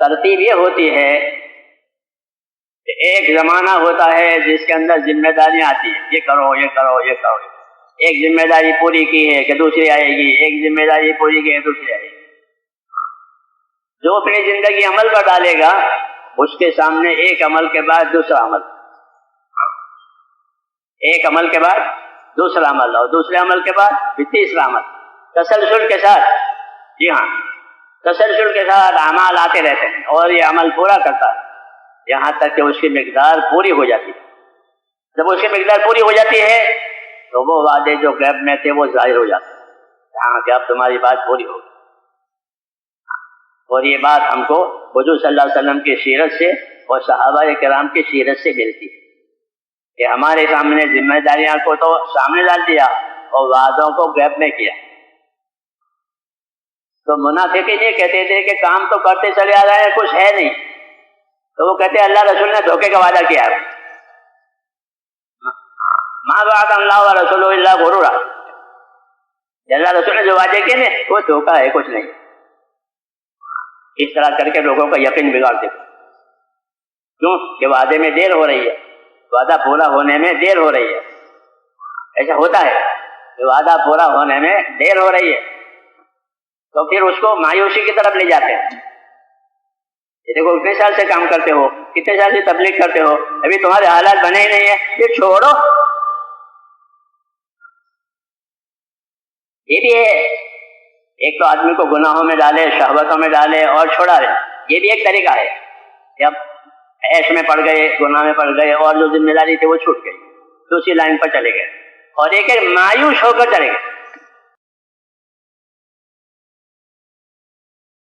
ترتیب یہ ہوتی ہے کہ ایک زمانہ ہوتا ہے جس کے اندر ذمہ داریاں آتی ہیں، یہ کرو یہ کرو یہ کرو، ایک ذمہ داری پوری کی ہے کہ دوسری آئے گی، ایک ذمہ داری پوری کی ہے دوسری آئے گی۔ جو اپنی زندگی عمل پر ڈالے گا اس کے سامنے ایک عمل کے بعد دوسرا عمل، ایک عمل کے بعد دوسرا عمل، اور دوسرے عمل کے بعد پھر تیسرا عمل، تسلسل کے ساتھ، جی ہاں تسلسل کے ساتھ اعمال آتے رہتے ہیں اور یہ عمل پورا کرتا ہے یہاں تک کہ اس کی مقدار پوری ہو جاتی ہے۔ جب اس کی مقدار پوری ہو جاتی ہے تو وہ وعدے جو غیب میں تھے وہ ظاہر ہو جاتے ہیں، ہاں کہ اب تمہاری بات پوری ہوگی۔ اور یہ بات ہم کو حضور صلی اللہ علیہ وسلم کی سیرت سے اور صحابہ کرام کی سیرت سے ملتی ہے کہ ہمارے سامنے ذمہ داریاں کو تو سامنے ڈال دیا اور وعدوں کو غیب میں کیا۔ تو منافقین یہ کہتے تھے کہ کام تو کرتے چلے آ رہے ہیں، کچھ ہے نہیں، تو وہ کہتے اللہ رسول نے دھوکے کا وعدہ کیا ہے، ما وعد اللہ ورسول الا غرورا، اللہ رسول نے جو وعدے کیے نا وہ دھوکا ہے، کچھ نہیں۔ اس طرح کر کے لوگوں کا یقین بگاڑتے تھے، کیوں کہ وعدے میں دیر ہو رہی ہے، وعدہ پورا ہونے میں دیر ہو رہی ہے۔ ایسا ہوتا ہے کہ وعدہ پورا ہونے میں دیر ہو رہی ہے تو پھر اس کو مایوسی کی طرف لے جاتے ہیں۔ یہ دیکھو کتنے سال سے کام کرتے ہو، کتنے سال سے تبلیغ کرتے ہو، ابھی تمہارے حالات بنے ہی نہیں ہیں، یہ چھوڑو۔ یہ بھی ہے، ایک تو آدمی کو گناہوں میں ڈالے، شہوتوں میں ڈالے اور چھوڑا رہے، یہ بھی ایک طریقہ ہے۔ جب عیش میں پڑ گئے، گناہ میں پڑ گئے اور جو ذمہ داری تھی وہ چھوٹ گئی، دوسری لائن پر چلے گئے، اور ایک مایوس ہو کر چلے گئے۔